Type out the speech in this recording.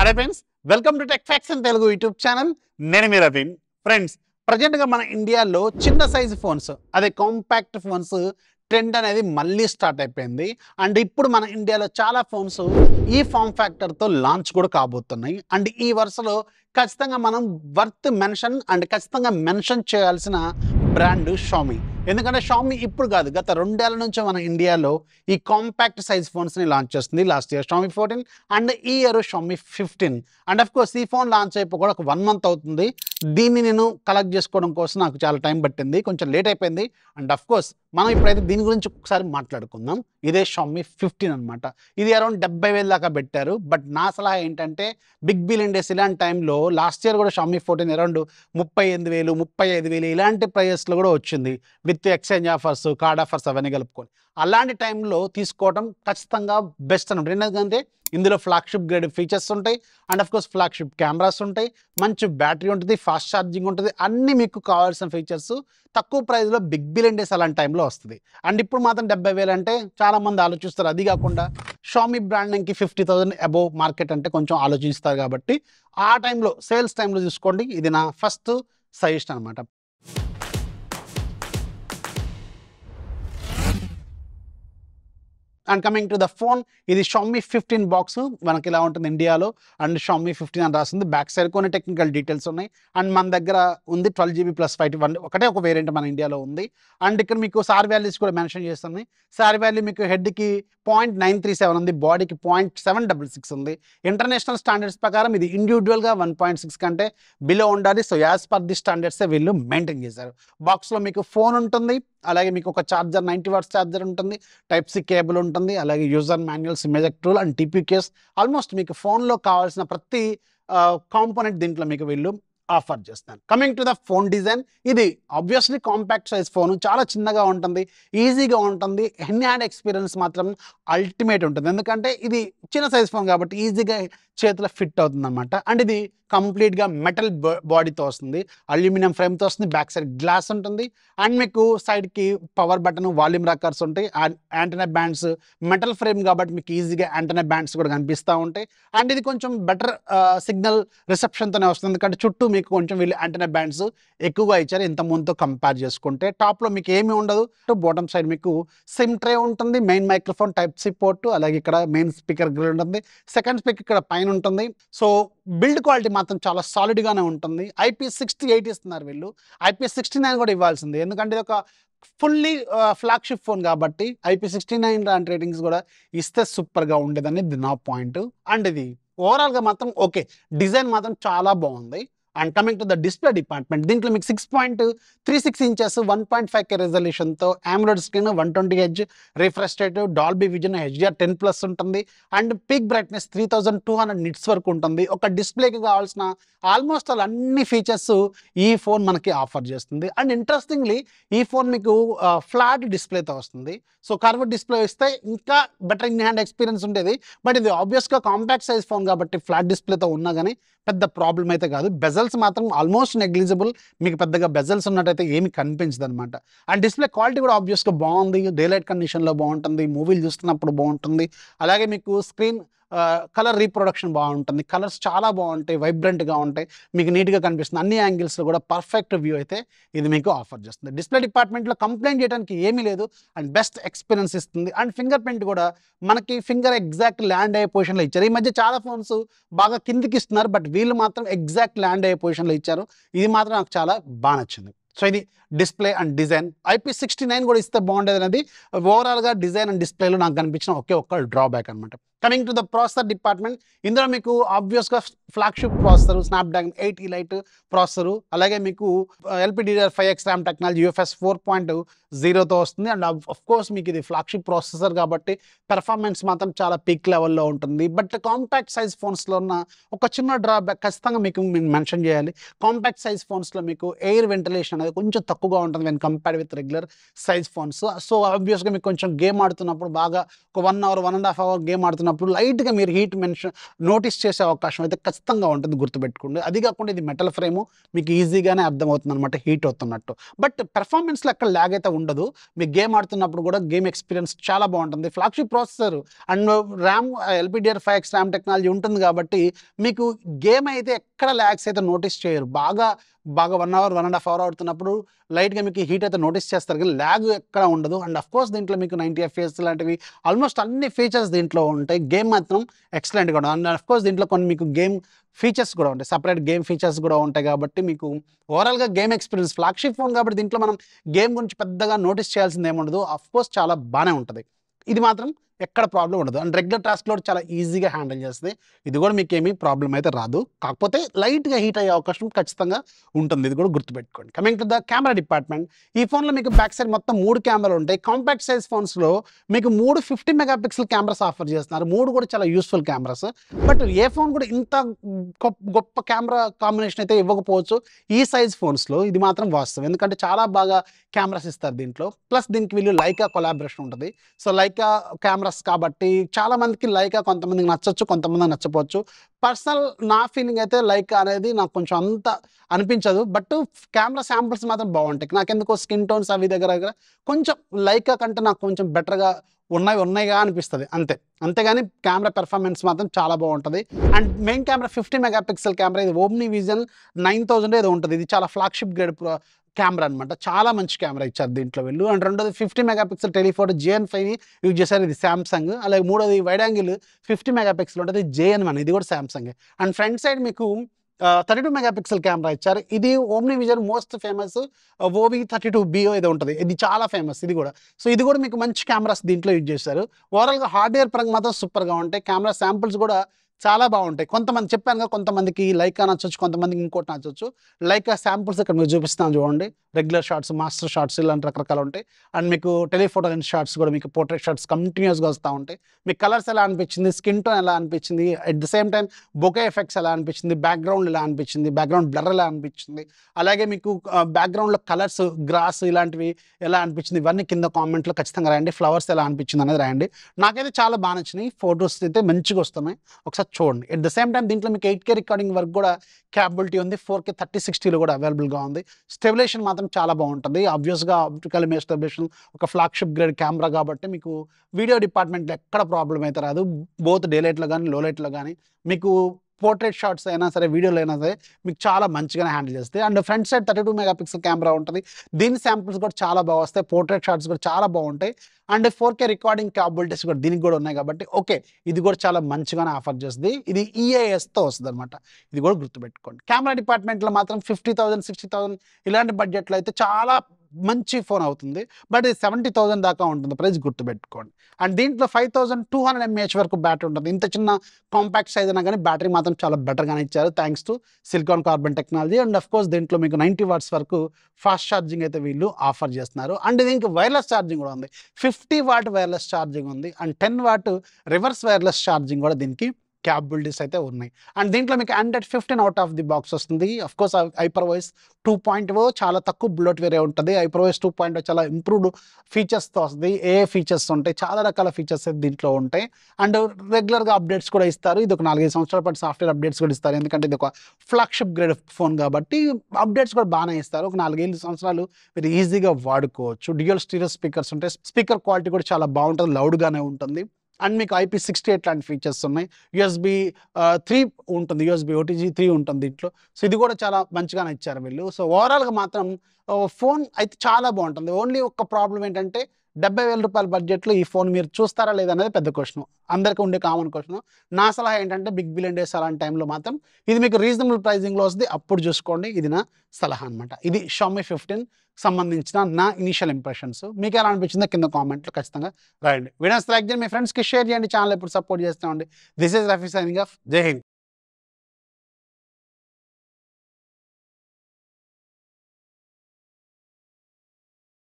Hi friends, welcome to tech fax in Telugu YouTube channel. నేను మీ Raveen. Friends, ప్రజెంట్గా మన ఇండియాలో చిన్న సైజు ఫోన్స్, అదే కాంపాక్ట్ ఫోన్స్ ట్రెండ్ అనేది మళ్ళీ స్టార్ట్ అయిపోయింది. అండ్ ఇప్పుడు మన ఇండియాలో చాలా ఫోన్స్ ఈ ఫామ్ ఫ్యాక్టర్తో లాంచ్ కూడా కాబోతున్నాయి. అండ్ ఈ వరుసలో ఖచ్చితంగా మనం వర్త్ మెన్షన్ అండ్ ఖచ్చితంగా మెన్షన్ చేయాల్సిన బ్రాండ్ షామీ. ఎందుకంటే షామీ ఇప్పుడు కాదు, గత 2 ఏళ్ల నుంచి మన ఇండియాలో ఈ కాంపాక్ట్ సైజ్ ఫోన్స్ని లాంచ్ చేస్తుంది. లాస్ట్ ఇయర్ షామీ 14 అండ్ ఈ year Xiaomi 15. And of course ఈ ఫోన్ లాంచ్ అయిపో కూడా ఒక 1 మంత్ అవుతుంది. దీన్ని నేను కలెక్ట్ చేసుకోవడం కోసం నాకు చాలా టైం పట్టింది, కొంచెం లేట్ అయిపోయింది. అండ్ అఫ్ కోర్స్ మనం ఇప్పుడైతే దీని గురించి ఒకసారి మాట్లాడుకుందాం. ఇదే షామీ 15 అనమాట. ఇది అరౌండ్ 70,000 దాకా పెట్టారు. బట్ నా సలహా ఏంటంటే బిగ్ బిలియన్ డేస్ ఇలాంటి టైంలో లాస్ట్ ఇయర్ కూడా షామీ 14 అరౌండ్ 38,000 35,000 ఇలాంటి ప్రైజెస్లో కూడా వచ్చింది, with exchange offers, card offers అవన్నీ కలుపుకొని. అలాంటి టైంలో తీసుకోవడం ఖచ్చితంగా బెస్ట్ అనమాట. ఎందుకంటే ఇందులో ఫ్లాగ్షిప్ గ్రేడ్ ఫీచర్స్ ఉంటాయి. And of course flagship cameras ఉంటాయి, మంచి బ్యాటరీ ఉంటుంది, ఫాస్ట్ ఛార్జింగ్ ఉంటుంది. అన్నీ మీకు కావాల్సిన ఫీచర్స్ తక్కువ ప్రైస్లో బిగ్ బిలియన్ డేస్ అలాంటి టైంలో వస్తుంది. అండ్ ఇప్పుడు మాత్రం 70,000 అంటే చాలామంది ఆలోచిస్తారు. అది కాకుండా షామీ బ్రాండింగ్కి 50,000 అబోవ్ మార్కెట్ అంటే కొంచెం ఆలోచిస్తారు. కాబట్టి ఆ టైంలో సేల్స్ టైంలో చూసుకోండి. ఇది నా ఫస్ట్ సజెషన్ అనమాట. And coming to the phone, ఇది షామీ 15 బాక్స్ మనకి ఇలా ఉంటుంది ఇండియాలో. అండ్ షామీ 15 అని రాస్తుంది. బ్యాక్ సైడ్ కొన్ని టెక్నికల్ డీటెయిల్స్ ఉన్నాయి. అండ్ మన దగ్గర ఉంది 12GB ప్లస్ 512, ఒకటే ఒక వేరియంట్ మన ఇండియాలో ఉంది. అండ్ ఇక్కడ మీకు సార్ వాల్యూస్ కూడా మెన్షన్ చేస్తుంది. సార్ వాల్యూ మీకు హెడ్కి 0.937 ఉంది, బాడీకి 0.766 ఉంది. ఇంటర్నేషనల్ స్టాండర్డ్స్ ప్రకారం ఇది ఇండివిజువల్గా 1.6 కంటే బిలో ఉండాలి. సో యాజ్ పర్ ది స్టాండర్డ్సే వీళ్ళు మెయింటైన్ చేశారు. బాక్స్లో మీకు ఫోన్ ఉంటుంది, అలాగే మీకు ఒక ఛార్జర్ 90 వాట్స్ ఛార్జర్ ఉంటుంది, టైప్ సి కేబుల్ ఉంటుంది, అలాగే user manuals, image tool and TP case. Almost మీకు ఫోన్లో కావాల్సిన ప్రతి కాంపోనెంట్ దీంట్లో మీకు వీళ్ళు ఆఫర్ చేస్తాను. Coming to the phone design, ఇది ఆబ్వియస్లీ కాంపాక్ట్ సైజ్ ఫోన్, చాలా చిన్నగా ఉంటుంది, ఈజీగా ఉంటుంది. హ్యాండ్ ఎక్స్పీరియన్స్ మాత్రం అల్టిమేట్ ఉంటుంది. ఎందుకంటే ఇది చిన్న సైజ్ ఫోన్ కాబట్టి ఈజీగా చేతిలో ఫిట్ అవుతుంది అనమాట. అండ్ ఇది కంప్లీట్గా మెటల్ బాడీతో వస్తుంది, అల్యూమినియం ఫ్రేమ్తో వస్తుంది. బ్యాక్ సైడ్ గ్లాస్ ఉంటుంది. అండ్ మీకు సైడ్కి పవర్ బటన్, వాల్యూమ్ రాకర్స్ ఉంటాయి. యాంటెనా బ్యాండ్స్, మెటల్ ఫ్రేమ్ కాబట్టి మీకు ఈజీగా యాంటెనా బ్యాండ్స్ కూడా కనిపిస్తూ ఉంటాయి. అండ్ ఇది కొంచెం బెటర్ సిగ్నల్ రిసెప్షన్తోనే వస్తుంది, ఎందుకంటే చుట్టూ మీకు కొంచెం వీళ్ళు యాంటెనా బ్యాండ్స్ ఎక్కువగా ఇచ్చారు ఇంత ముందుతో కంపేర్ చేసుకుంటే. టాప్లో మీకు ఏమీ ఉండదు. బాటమ్ సైడ్ మీకు సిమ్ ట్రే ఉంటుంది, main microphone, type C port, అలాగే ఇక్కడ మెయిన్ స్పీకర్ గ్రిల్ ఉంటుంది, సెకండ్ స్పీకర్ ఇక్కడ పైన ఉంటుంది. సో బిల్డ్ క్వాలిటీ మాత్రం చాలా సాలిడ్గానే ఉంటుంది. IP68 ఇస్తున్నారు వీళ్ళు, IP69 కూడా ఇవ్వాల్సింది, ఎందుకంటే ఇది ఒక ఫుల్లీ ఫ్లాగ్షిప్ ఫోన్ కాబట్టి IP69 లాంటి రేటింగ్స్ కూడా ఇస్తే సూపర్గా ఉండేదని నా పాయింట్. అండ్ ఇది ఓవరాల్గా మాత్రం ఓకే, డిజైన్ మాత్రం చాలా బాగుంది. And coming to the display department, దీంట్లో మీకు 6.36 inches 1.5K రెజల్యూషన్తో AMOLED screen, 120Hz refresh rate, Dolby vision, HDR10+ ఉంటుంది. అండ్ పీక్ బ్రైట్నెస్ 3200 నిట్స్ వరకు ఉంటుంది. ఒక డిస్ప్లేకి కావాల్సిన ఆల్మోస్ట్ అన్ని ఫీచర్స్ ఈ ఫోన్ మనకి ఆఫర్ చేస్తుంది. అండ్ ఇంట్రెస్టింగ్లీ ఈ ఫోన్ మీకు ఫ్లాట్ డిస్ప్లేతో వస్తుంది. సో కర్వ్ డిస్ప్లే ఇస్తే ఇంకా బెటర్ ఇన్ హ్యాండ్ ఎక్స్పీరియన్స్ ఉండేది. బట్ ఇది ఆబ్వియస్గా కాంపాక్ట్ సైజ్ ఫోన్ కాబట్టి ఫ్లాట్ డిస్ప్లేతో ఉన్నా కానీ పెద్ద ప్రాబ్లం అయితే కాదు. బెజల్స్ మాత్రం ఆల్మోస్ట్ నెగ్లిజిబుల్, మీకు పెద్దగా బెజల్స్ ఉన్నట్టయితే ఏమి కనిపించదు అనమాట. అండ్ డిస్ప్లే క్వాలిటీ కూడా ఆబ్వియస్గా బాగుంది, డే లైట్ కండిషన్లో బాగుంటుంది, మూవీలు చూస్తున్నప్పుడు బాగుంటుంది. అలాగే మీకు స్క్రీన్ కలర్ రీప్రొడక్షన్ బాగుంటుంది, కలర్స్ చాలా బాగుంటాయి, వైబ్రెంట్గా ఉంటాయి, మీకు నీట్గా కనిపిస్తుంది. అన్ని యాంగిల్స్లో కూడా పర్ఫెక్ట్ వ్యూ అయితే ఇది మీకు ఆఫర్ చేస్తుంది. డిస్ప్లే డిపార్ట్మెంట్లో కంప్లైంట్ చేయడానికి ఏమీ లేదు, అండ్ బెస్ట్ ఎక్స్పీరియన్స్ ఇస్తుంది. అండ్ ఫింగర్ ప్రింట్ కూడా మనకి ఫింగర్ ఎగ్జాక్ట్ ల్యాండ్ అయ్యే పొజిషన్లో ఇచ్చారు. ఈ మధ్య చాలా ఫోన్స్ బాగా కిందికి ఇస్తున్నారు, బట్ వీళ్ళు మాత్రం ఎగ్జాక్ట్ ల్యాండ్ అయ్యే పొజిషన్లో ఇచ్చారు. ఇది మాత్రం నాకు చాలా బాగా నచ్చింది. సో ఇది డిస్ప్లే అండ్ డిజైన్. IP69 కూడా ఇస్తే బాగుండేది అనేది ఓవరాల్గా డిజైన్ అండ్ డిస్ప్లేలో నాకు కనిపించిన ఒక్క డ్రాబ్యాక్ అనమాట. Coming to the processor department, ఇందులో మీకు ఆబ్వియస్గా flagship processor Snapdragon 8 elite processor, అలాగే మీకు LPDDR5X ర్యామ్ టెక్నాలజీ UFS 4.0తో వస్తుంది. అండ్ ఆఫ్ కోర్స్ మీకు ఇది ఫ్లాగ్షిప్ ప్రాసెసర్ కాబట్టి పెర్ఫార్మెన్స్ మాత్రం చాలా పీక్ లెవెల్లో ఉంటుంది. బట్ కాంపాక్ట్ సైజ్ ఫోన్స్లో ఉన్న ఒక చిన్న డ్రాబ్యాక్ ఖచ్చితంగా మీకు మెన్షన్ చేయాలి. కాంపాక్ట్ సైజ్ ఫోన్స్లో మీకు ఎయిర్ వెంటిలేషన్ అనేది కొంచెం తక్కువ తక్కువగా ఉంటుంది when compared with regular size phones. So ఆబ్వియస్గా మీకు కొంచెం గేమ్ ఆడుతున్నప్పుడు బాగా ఒక 1 అవర్ 1.5 అవర్ గేమ్ ఆడుతున్నప్పుడు లైట్గా మీరు హీట్ నోటీస్ చేసే అవకాశం అయితే ఖచ్చితంగా ఉంటుంది, గుర్తుపెట్టుకోండి. అది కాకుండా ఇది మెటల్ ఫ్రేము, మీకు ఈజీగానే అర్థమవుతుంది అనమాట హీట్ అవుతున్నట్టు. బట్ పెర్ఫార్మెన్స్లో ఎక్కడ ల్యాగ్ అయితే ఉండదు. మీకు గేమ్ ఆడుతున్నప్పుడు కూడా గేమ్ ఎక్స్పీరియన్స్ చాలా బాగుంటుంది. Flagship processor and RAM LPDDR5X RAM technology ఉంటుంది కాబట్టి మీకు గేమ్ అయితే ఎక్కడ ల్యాగ్స్ అయితే నోటీస్ చేయరు. బాగా 1 అవర్ 1.5 అవర్ ఆడుతున్నప్పుడు లైట్గా మీకు హీట్ అయితే నోటీస్ చేస్తారు, కానీ ల్యాగ్ ఎక్కడ ఉండదు. అండ్ అఫ్ కోర్స్ దీంట్లో మీకు 90 FPS లాంటివి ఆల్మోస్ట్ అన్ని ఫీచర్స్ దీంట్లో ఉంటాయి. గేమ్ మాత్రం ఎక్సలెంట్గా ఉంటుంది. అండ్ అఫ్ కోర్స్ దీంట్లో కొన్ని మీకు గేమ్ ఫీచర్స్ కూడా ఉంటాయి, సపరేట్ గేమ్ ఫీచర్స్ కూడా ఉంటాయి. కాబట్టి మీకు ఓవరాల్గా గేమ్ ఎక్స్పీరియన్స్ ఫ్లాగ్షిప్ ఫోన్ కాబట్టి దీంట్లో మనం గేమ్ గురించి పెద్దగా నోటీస్ చేయాల్సింది ఏముండదు. అఫ్ కోర్స్ చాలా బాగానే ఉంటుంది. ఇది మాత్రం ఎక్కడ ప్రాబ్లం ఉండదు. అండ్ రెగ్యులర్ టాస్క్ లోడ్ చాలా ఈజీగా హ్యాండిల్ చేస్తుంది. ఇది కూడా మీకు ఏమీ ప్రాబ్లం అయితే రాదు. కాకపోతే లైట్గా హీట్ అయ్యే అవకాశం ఖచ్చితంగా ఉంటుంది. ఇది కూడా గుర్తుపెట్టుకోండి. Coming to the camera department, ఈ ఫోన్లో మీకు బ్యాక్ సైడ్ మొత్తం 3 కెమెరాలు ఉంటాయి. కాంపాక్ట్ సైజ్ ఫోన్స్లో మీకు 3 50 మెగాపిక్సెల్ కెమెరాస్ ఆఫర్ చేస్తున్నారు. 3 కూడా చాలా useful cameras. But A phone కూడా ఇంత గొప్ప కెమెరా కాంబినేషన్ అయితే ఇవ్వకపోవచ్చు ఈ సైజ్ ఫోన్స్లో. ఇది మాత్రం వాస్తవం, ఎందుకంటే చాలా బాగా కెమెరాస్ ఇస్తారు దీంట్లో. ప్లస్ దీనికి వీళ్ళు లైకా కొలాబరేషన్ ఉంటుంది. సో లైకా కెమెరాస్ కాబట్టి చాలా మందికి లైకా కొంతమందికి నచ్చచ్చు, కొంతమందికి నచ్చపోవచ్చు. పర్సనల్ నా ఫీలింగ్ అయితే లైకా అనేది నాకు కొంచెం అంత అనిపించదు. బట్ కెమెరా శాంపుల్స్ మాత్రం బాగుంటాయి. నాకెందుకో స్కిన్ టోన్స్ అవి దగ్గర కొంచెం లైకా కంటే నాకు కొంచెం బెటర్గా ఉన్నాయిగా అనిపిస్తుంది అంతే. అంతేగాని కెమెరా పెర్ఫార్మెన్స్ మాత్రం చాలా బాగుంటుంది. And main camera 50 megapixel camera. ఇది ఓమ్ని విజన్ 9000 ఏదో ఉంటుంది. ఇది చాలా ఫ్లాగ్షిప్ గ్రేడ్ కెమెరా అనమాట. చాలా మంచి కెమెరా ఇచ్చారు దీంట్లో వీళ్ళు. అండ్ రెండోది 50 మెగాపిక్సెల్ టెలిఫోటో JN5 యూజ్ చేశారు. ఇది శాంసంగ్. అలాగే మూడోది వైడ్ యాంగిల్ 50 మెగాపిక్సెల్ ఉంటుంది, JN1. ఇది కూడా శాంసంగ్. అండ్ ఫ్రంట్ సైడ్ మీకు 32 మెగాపిక్సెల్ కెమెరా ఇచ్చారు. ఇది omni vision most famous OV32BO ఏదో ఉంటుంది. ఇది చాలా ఫేమస్ ఇది కూడా. సో ఇది కూడా మీకు మంచి కెమెరాస్ దీంట్లో యూజ్ చేశారు. ఓవరాల్గా హార్డ్వేర్ పరంగా మాత్రం సూపర్గా ఉంటాయి. కెమెరా శాంపుల్స్ కూడా చాలా బాగుంటాయి. కొంతమంది చెప్పానుగా, కొంతమందికి లైకా నచ్చొచ్చు, కొంతమందికి ఇంకోటి నచ్చొచ్చు. లైకా శాంపుల్స్ ఇక్కడ మీకు చూపిస్తాను చూడండి. రెగ్యులర్ షాట్స్, మాస్టర్ షాట్స్ ఇలాంటి రకరకాలు ఉంటాయి. అండ్ మీకు టెలిఫోటో లెన్స్ షాట్స్ కూడా, మీకు పోర్ట్రేట్ షాట్స్ కంటిన్యూస్గా వస్తూ ఉంటాయి. మీకు కలర్స్ ఎలా అనిపించింది, స్కిన్ టోన్ ఎలా అనిపించింది, at the same time bouquet effects ఎలా అనిపించింది, బ్యాక్గ్రౌండ్ ఎలా అనిపించింది, బ్యాక్గ్రౌండ్ బ్లర్ ఎలా అనిపించింది, అలాగే మీకు బ్యాక్గ్రౌండ్లో కలర్స్, గ్రాస్ ఇలాంటివి ఎలా అనిపించింది, ఇవన్నీ కింద కామెంట్లో ఖచ్చితంగా రాయండి. ఫ్లవర్స్ ఎలా అనిపించింది అనేది రాయండి. నాకైతే చాలా బాగా నచ్చినాయి. ఫొటోస్ అయితే మంచిగా వస్తున్నాయి, ఒకసారి చూడండి. అట్ ద సేమ్ టైం దీంట్లో మీకు 8K రికార్డింగ్ వరకు కూడా క్యాపబిలిటీ ఉంది. 4K 3060లో కూడా అవైలబుల్గా ఉంది. స్టెబిలేషన్ మాత్రం చాలా బాగుంటుంది. ఆబ్వియస్గా ఆప్టికల్ ఇమేజ్ స్టెబిలేషన్ ఒక ఫ్లాగ్షిప్ గ్రేడ్ కెమెరా కాబట్టి మీకు వీడియో డిపార్ట్మెంట్లో ఎక్కడ ప్రాబ్లం అయితే రాదు. బోత్ డే లైట్లో కానీ లో లైట్లో కానీ మీకు పోర్ట్రేట్ షాట్స్ అయినా సరే, వీడియోలో అయినా సరే మీకు చాలా మంచిగానే హ్యాండిల్ చేస్తాయి. And front side 32 megapixel camera ఉంటుంది. దీని శాంపుల్స్ కూడా చాలా బాగా వస్తాయి. పోర్ట్రేట్ షాట్స్ కూడా చాలా బాగుంటాయి. అండ్ 4K రికార్డింగ్ క్యాపబిలిటీస్ కూడా దీనికి కూడా ఉన్నాయి కాబట్టి ఓకే, ఇది కూడా చాలా మంచిగానే ఆఫర్ చేస్తుంది. ఇది EASతో వస్తుంది అనమాట. ఇది కూడా గుర్తుపెట్టుకోండి. కెమెరా డిపార్ట్మెంట్లో మాత్రం 50,000 60,000 ఇలాంటి బడ్జెట్లో అయితే చాలా మంచి ఫోన్ అవుతుంది. బట్ ఇది 70,000 దాకా ఉంటుంది ప్రైస్, గుర్తుపెట్టుకోండి. అండ్ దీంట్లో 5200 mAh వరకు బ్యాటరీ ఉంటుంది. ఇంత చిన్న కాంపాక్ట్ సైజ్ అయినా కానీ బ్యాటరీ మాత్రం చాలా బెటర్గానే ఇచ్చారు, thanks to silicon carbon technology. And of course దీంట్లో మీకు 90 వాట్స్ వరకు ఫాస్ట్ ఛార్జింగ్ అయితే వీళ్ళు ఆఫర్ చేస్తున్నారు. అండ్ దీనికి వైర్లెస్ ఛార్జింగ్ కూడా ఉంది. 50 వాట్ వైర్లెస్ ఛార్జింగ్ ఉంది. And 10 what reverse wireless charging కూడా దీనికి క్యాపబిలిటీస్ అయితే ఉన్నాయి. అండ్ దీంట్లో మీకు Android 15 out of the box వస్తుంది. అఫ్ కోర్స్ HyperVoice 2.0 చాలా తక్కువ బుల్లెట్ వేరే ఉంటుంది. HyperVoice 2.0 చాలా ఇంప్రూవ్డ్ ఫీచర్స్తో వస్తుంది. ఏ ఫీచర్స్ ఉంటాయి, చాలా రకాల ఫీచర్స్ అయితే దీంట్లో ఉంటాయి. అండ్ రెగ్యులర్గా అప్డేట్స్ కూడా ఇస్తారు. ఇది ఒక 4-5 సంవత్సరాల పాటు సాఫ్ట్వేర్ అప్డేట్స్ కూడా ఇస్తారు, ఎందుకంటే ఇది ఒక ఫ్లాగ్షిప్ గ్రేడ్ ఫోన్ కాబట్టి అప్డేట్స్ కూడా బాగానే ఇస్తారు. ఒక 4-5 సంవత్సరాలు మీరు ఈజీగా వాడుకోవచ్చు. డ్యూయల్ స్టీరియో స్పీకర్స్ ఉంటాయి. స్పీకర్ క్వాలిటీ కూడా చాలా బాగుంటుంది, లౌడ్గానే ఉంటుంది. అండ్ మీకు IP68 లాంటి ఫీచర్స్ ఉన్నాయి. USB 3 ఉంటుంది, USB OTG 3 ఉంటుంది దీంట్లో. సో ఇది కూడా చాలా మంచిగానే ఇచ్చారు వీళ్ళు. సో ఓవరాల్గా మాత్రం ఫోన్ అయితే చాలా బాగుంటుంది. ఓన్లీ ఒక ప్రాబ్లం ఏంటంటే 70,000 రూపాయల బడ్జెట్లో ఈ ఫోన్ మీరు చూస్తారా లేదా అనేది పెద్ద క్వశ్చన్, అందరికీ ఉండే కామన్ క్వశ్చన్. నా సలహా ఏంటంటే బిగ్ బిలియన్ డేస్ అలాంటి టైంలో మాత్రం ఇది మీకు రీజనబుల్ ప్రైజింగ్లో వస్తుంది, అప్పుడు చూసుకోండి. ఇది నా సలహా అనమాట. ఇది Xiaomi 15 సంబంధించిన నా ఇనిషియల్ ఇంప్రెషన్స్. మీకు ఎలా అనిపించిందో కింద కామెంట్లో ఖచ్చితంగా రాయండి. వీడియోస్ లైక్ చేయండి, మీ ఫ్రెండ్స్కి షేర్ చేయండి, ఛానల్ ఎప్పుడు సపోర్ట్ చేస్తామండి. This is Rafi signing off. జై హింద్.